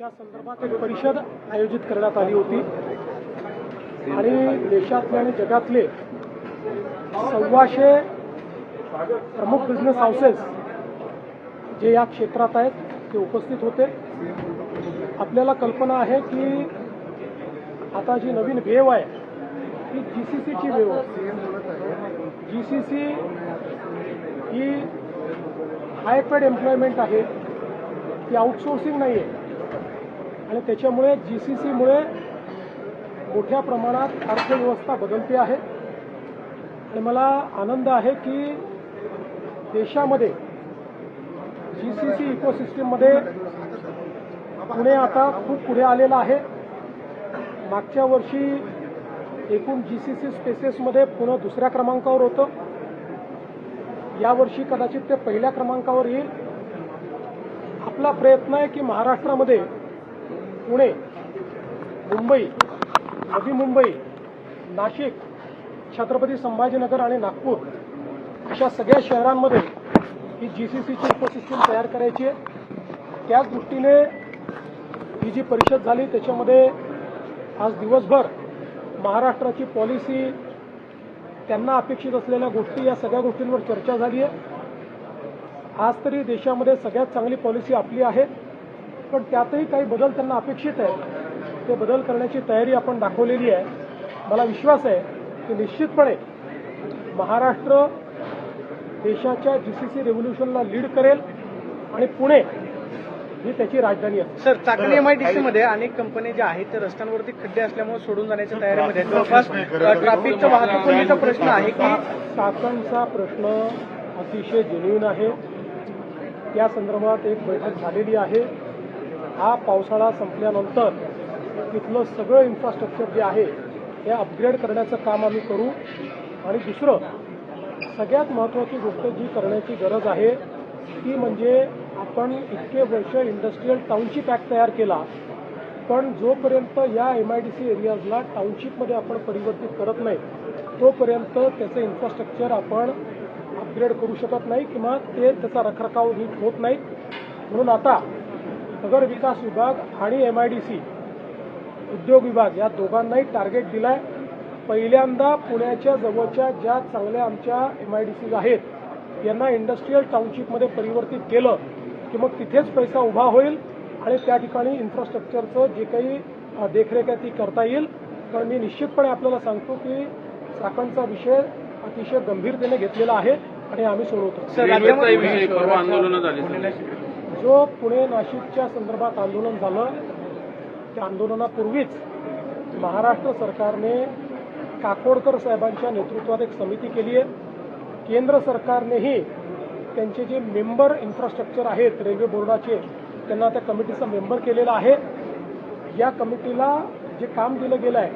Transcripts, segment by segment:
या संदर्भात एक परिषद आयोजित करण्यात आली होती आणि देशातले आणि जगातले 1,200 प्रमुख बिझनेस हाऊसेस जे या क्षेत्रात आहेत ते उपस्थित होते। आपल्याला कल्पना आहे की आता जी नवीन वेव आहे ती जीसीसीची वेव आहे। जीसीसी ही हाय पेड एम्प्लॉयमेंट आहे, ती आउटसोर्सिंग नाही आहे आणि त्याच्यामुळे जीसीसीमुळे मोठ्या प्रमाणात अर्थव्यवस्था बदलते आहे आणि मला आनंद आहे की देशामध्ये जीसीसी इकोसिस्टीममध्ये पुणे आता खूप पुढे आलेलं आहे। मागच्या वर्षी एकूण जीसीसी स्पेसेसमध्ये पुणे दुसऱ्या क्रमांकावर होतं, यावर्षी कदाचित ते पहिल्या क्रमांकावर येईल। आपला प्रयत्न आहे की महाराष्ट्रामध्ये पुणे, मुंबई, नवी मुंबई, नाशिक, छत्रपती संभाजीनगर आणि नागपूर अशा सगळ्या शहरांमध्ये ही जीसीसीची इकोसिस्टीम तयार करायची आहे। त्याच दृष्टीने ही जी परिषद झाली त्याच्यामध्ये आज दिवसभर महाराष्ट्राची पॉलिसी, त्यांना अपेक्षित असलेल्या गोष्टी, या सगळ्या गोष्टींवर चर्चा झाली आहे। आज तरी देशामध्ये सगळ्यात चांगली पॉलिसी आपली आहे, पण त्यातही काही बदल त्यांना अपेक्षित आहे। ते बदल करण्याची तयारी आपण दाखवलेली आहे। मला विश्वास आहे की निश्चितपणे महाराष्ट्र देशाच्या जीसीसी रेव्होल्यूशनला लीड करेल आणि पुणे ही त्याची राजधानी आहे। सर, चाकण एमआयडीसी मध्ये अनेक कंपन्या ज्या आहेत त्या रस्त्यांवरती खड्डे असल्यामुळे सोडून जाण्याच्या तयारीमध्ये आहेत। जवळपास ट्रॅफिकचा वाहतूक कोंडीचा प्रश्न आहे की चाकणचा प्रश्न अतिशय जेन्युइन आहे। त्या संदर्भात एक बैठक झालेली आहे। हा पावसाळा संपल्यानंतर तिथलं सगळं इन्फ्रास्ट्रक्चर जे आहे ते अपग्रेड करण्याचं काम आम्ही करू आणि दुसरं सगळ्यात महत्त्वाची गोष्ट जी करण्याची गरज आहे ती म्हणजे आपण इतके वर्ष इंडस्ट्रियल टाउनशिप ॲक्ट तयार केला, पण जोपर्यंत या एमआयडीसी एरियाजला टाउनशिपमध्ये आपण परिवर्तित करत नाही तोपर्यंत त्याचं इन्फ्रास्ट्रक्चर आपण अपग्रेड करू शकत नाही किंवा त्याचा रखरखाव नीट होत नाही। म्हणून आता नगर विकास विभाग आणि एमआयडीसी उद्योग विभाग या दोघांनाही टार्गेट दिलं आहे। पहिल्यांदा पुण्याच्या जवळच्या ज्या चांगल्या आमच्या एमआयडीसीज आहेत यांना इंडस्ट्रियल टाउनशिपमध्ये परिवर्तित केलं की मग तिथेच पैसा उभा होईल आणि त्या ठिकाणी इन्फ्रास्ट्रक्चरचं जे काही देखरेख आहे ती करता येईल। पण मी निश्चितपणे आपल्याला सांगतो की चाकणचा विषय अतिशय गंभीरतेने घेतलेला आहे आणि आम्ही सोडवतो। जो पुणे नाशिकच्या संदर्भात आंदोलन झालं त्या आंदोलनापूर्वीच महाराष्ट्र सरकारने काकोडकर साहेबांच्या नेतृत्वात एक समिती केली आहे। केंद्र सरकारनेही त्यांचे जे मेंबर इन्फ्रास्ट्रक्चर आहेत रेल्वे बोर्डाचे त्यांना त्या कमिटीचा मेंबर केलेला आहे। या कमिटीला जे काम दिलं गेलं आहे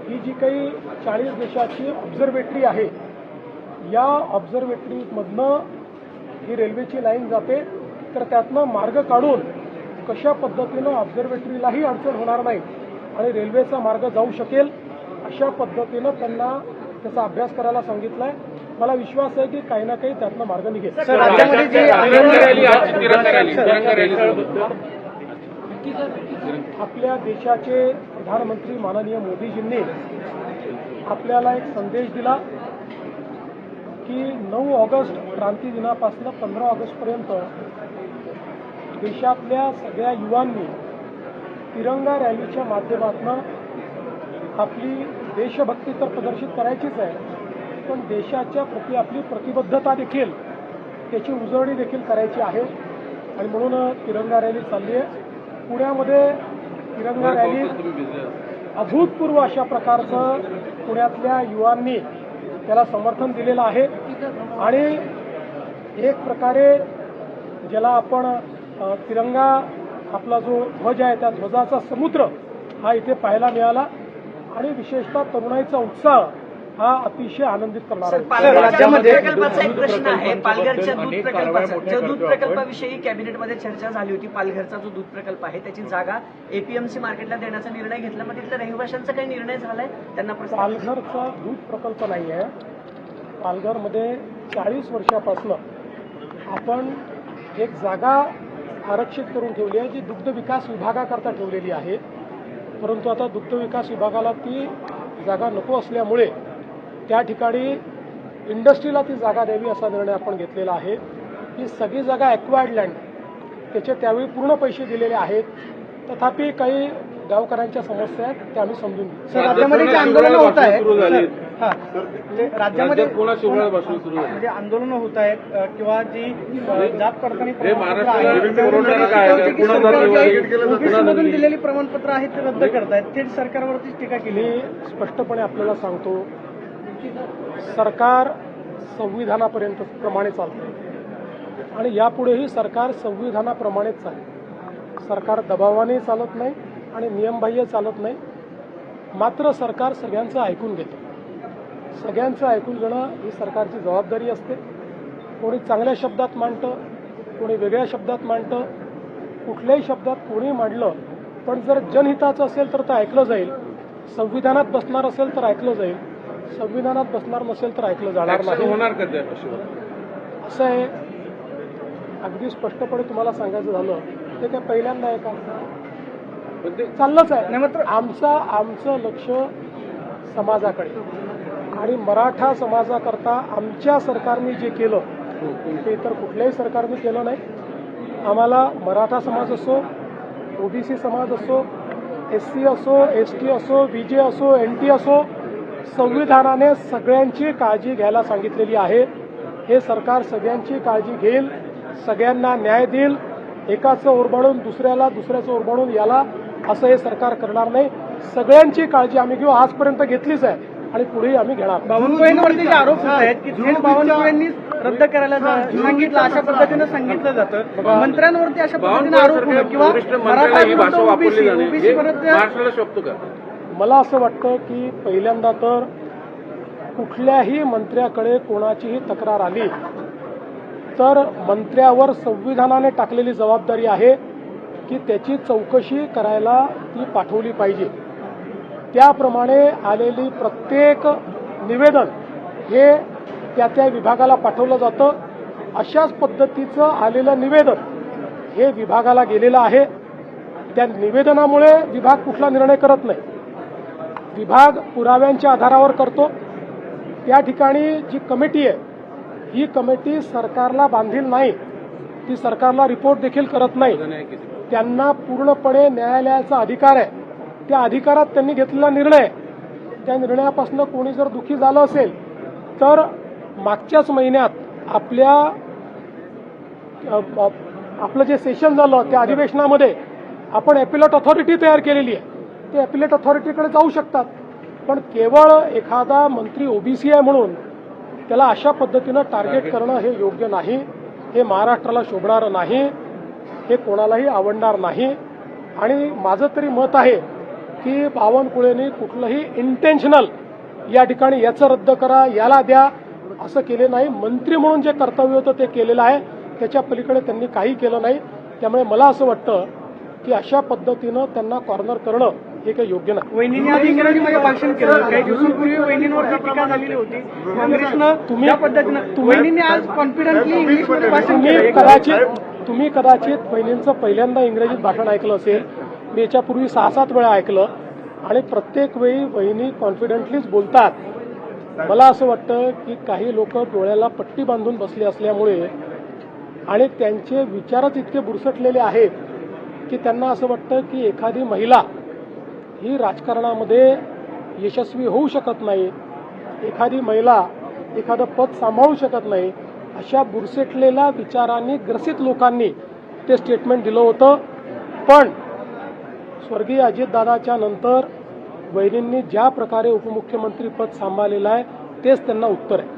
ही जी काही 40 देशाची ऑब्झर्वेटरी आहे या ऑब्झर्वेटरीमधनं ही रेल्वेची लाईन जाते, तर त्यातनं मार्ग काढून कशा पद्धतीनं ऑब्झर्वेटरीलाही अडचण होणार नाही आणि रेल्वेचा मार्ग जाऊ शकेल अशा पद्धतीनं त्यांना त्याचा अभ्यास करायला सांगितलं आहे। मला विश्वास आहे की काही ना काही त्यातनं मार्ग निघेल। आपल्या देशाचे प्रधानमंत्री माननीय मोदीजींनी आपल्याला एक संदेश दिला की 9 ऑगस्ट क्रांती दिनापासून 15 ऑगस्टपर्यंत देशातल्या सगळ्या युवांनी तिरंगा रॅलीच्या माध्यमातून आपली देशभक्ती तर प्रदर्शित करायचीच आहे, पण देशाच्या प्रती आपली प्रतिबद्धता देखील, त्याची उजळणी देखील करायची आहे आणि म्हणून तिरंगा रॅली चालली आहे। पुण्यामध्ये तिरंगा रॅली अभूतपूर्व अशा प्रकारचं पुण्यातल्या युवांनी त्याला समर्थन दिलेलं आहे आणि एक प्रकारे ज्याला आपण तिरंगा आपला जो ध्वज आहे त्या ध्वजाचा समुद्र हा इथे पाहायला मिळाला आणि विशेषतः तरुणाईचा उत्साह हा अतिशय आनंदित करणारा आहे। राज्यामध्ये प्रकल्पाचा एक प्रश्न आहे, पालघरच्या दूध प्रकल्पाचा। जो दूध प्रकल्पाविषयी कॅबिनेटमध्ये चर्चा झाली होती। पालघरचा जो दूध प्रकल्प आहे त्याची जागा एपीएमसी मार्केटला देण्याचा निर्णय घेतला, मग तिथल्या रहिवाशांचा काही निर्णय झालाय? त्यांना पालघरचा दूध प्रकल्प नाही आहे। पालघरमध्ये 40 वर्षापासून आपण एक जागा आरक्षित करून ठेवली आहे, जी दुग्ध विकास विभागाकरता ठेवलेली आहे. परंतु आता दुग्ध विकास विभागाला ती जागा नको असल्यामुळे त्या ठिकाणी इंडस्ट्रीला ती जागा द्यावी असा निर्णय आपण घेतलेला आहे. ही सगळी जागा ॲक्वायर्ड लँड, त्याचे त्यावेळी पूर्ण पैसे दिलेले आहेत. तथापि काही गावकऱ्यांच्या समस्या आहेत त्या आम्ही समजून घेऊ. सर, राज्यामध्ये जे आंदोलनं होत आहेत राज्यामध्ये पुन्हा शिवराळपासून सुरू झाली. जे आंदोलनं होत आहेत किंवा जी जात पडताळणी हे ओबीसीमधून दिलेली प्रमाणपत्र आहेत ते रद्द करतायत, थेट सरकारवरतीच टीका केली. मी स्पष्टपणे आपल्याला सांगतो, सरकार संविधानापर्यंत प्रमाणे चालतं आणि यापुढेही सरकार संविधानाप्रमाणेच चालेल. सरकार दबावाने चालत नाही आणि नियमबाह्य चालत नाही. मात्र सरकार सगळ्यांचं ऐकून घेतं. सगळ्यांचं ऐकून घेणं ही सरकारची जबाबदारी असते. कोणी चांगल्या शब्दात मांडतं, कोणी वेगळ्या शब्दात मांडतं. कुठल्याही शब्दात कोणी मांडलं पण जर जनहिताचं असेल तर ते ऐकलं जाईल. संविधानात बसणार असेल तर ऐकलं जाईल. संविधानात बसणार नसेल तर ऐकलं जाणार नाही. होणार का ते? असं आहे, अगदी स्पष्टपणे तुम्हाला सांगायचं झालं ते काय पहिल्यांदा आहे का? चाललंच आहे. मात्र आमचं लक्ष समाजाकडे आणि मराठा समाजाकरता आमच्या सरकारने जे केलं ते इतर कुठल्याही सरकारने केलं नाही. आम्हाला मराठा समाज असो, ओबीसी समाज असो, SC असो, ST असो, BJ असो, NT असो, संविधानाने सगळ्यांची काळजी घ्यायला सांगितलेली आहे. हे सरकार सगळ्यांची काळजी घेईल, सगळ्यांना न्याय देईल. एकाचं ओरबाडून दुसऱ्याला, दुसऱ्याचं ओरबाडून याला असं हे सरकार करणार नाही. सगळ्यांची काळजी आम्ही घेऊ, आजपर्यंत घेतलीच आहे आणि पुढेही आम्ही घेणार. बावनकुळेंवरती जे आरोप होत आहेत की थेट बावनकुळेंनी रद्द करायला सांगितलं, अशा पद्धतीनं सांगितलं जातं. मंत्र्यांवरती अशा पद्धतीने आरोप होणं किंवा मला असं वाटतं की पहिल्यांदा तर कुठल्याही मंत्र्याकडे कोणाचीही तक्रार आली तर मंत्र्यावर संविधानाने टाकलेली जबाबदारी आहे की त्याची चौकशी करायला ती पाठवली पाहिजे. त्याप्रमाणे आलेली प्रत्येक निवेदन हे त्या त्या विभागाला पाठवलं जातं. अशाच पद्धतीचं आलेलं निवेदन हे विभागाला गेलेलं आहे. त्या निवेदनामुळे विभाग कुठला निर्णय करत नाही. विभाग पुराव्यांच्या आधारावर करतो. त्या ठिकाणी जी कमिटी आहे ही कमिटी सरकारला बांधील नाही, ती सरकारला रिपोर्ट देखील करत नाही. त्यांना पूर्णपणे न्यायालयाचा अधिकार आहे. त्या अधिकारात त्यांनी घेतलेला निर्णय, त्या निर्णयापासून कोणी जर दुखी झालं असेल तर मागच्याच महिन्यात आपलं जे सेशन झालं त्या अधिवेशनामध्ये आपण ॲपिलेट ऑथॉरिटी तयार केलेली आहे. ते ॲपिलेट ऑथॉरिटीकडे जाऊ शकतात. पण केवळ एखादा मंत्री ओबीसी आहे म्हणून त्याला अशा पद्धतीनं टार्गेट करणं हे योग्य नाही. हे महाराष्ट्राला शोभणारं नाही, हे कोणालाही आवडणार नाही. आणि माझं तरी मत आहे की बावनकुळेंनी कुठलंही इंटेन्शनल या ठिकाणी याचं रद्द करा, याला द्या असं केले नाही. मंत्री म्हणून जे कर्तव्य होतं ते केलेलं आहे. त्याच्या पलीकडे त्यांनी काही केलं नाही. त्यामुळे मला असं वाटतं की अशा पद्धतीनं त्यांना कॉर्नर करणं हे काही योग्य नाही. वहिनींनी आज इंग्रजीमध्ये भाषण केलं. काही दिवसांपूर्वी वहिनींवरती टीका झालेली होती. काँग्रेसनं त्या पद्धतीनं वहिनींनी आज कॉन्फिडंटली इंग्लिशमध्ये भाषण केलं. तुम्ही कदाचित वहिनींचं पहिल्यांदा इंग्रजीत भाषण ऐकलं असेल. मी याच्यापूर्वी 6-7 वेळा ऐकलं आणि प्रत्येक वेळी वहिनी कॉन्फिडंटलीच बोलतात. मला असं वाटतं की काही लोक डोळ्याला पट्टी बांधून बसले असल्यामुळे आणि त्यांचे विचारच इतके बुरसटलेले आहेत की त्यांना असं वाटतं की एखादी महिला ही राजकारणामध्ये यशस्वी होऊ शकत नाही, एखादी महिला एखादं पद सांभाळू शकत नाही. अशा बुरसटलेल्या विचारांनी ग्रसित लोकांनी ते स्टेटमेंट दिलं होतं. पण स्वर्गीय अजितदादाच्या नंतर वहिनींनी ज्या प्रकारे उपमुख्यमंत्री पद सांभाळलेलं आहे तेच त्यांना उत्तर आहे.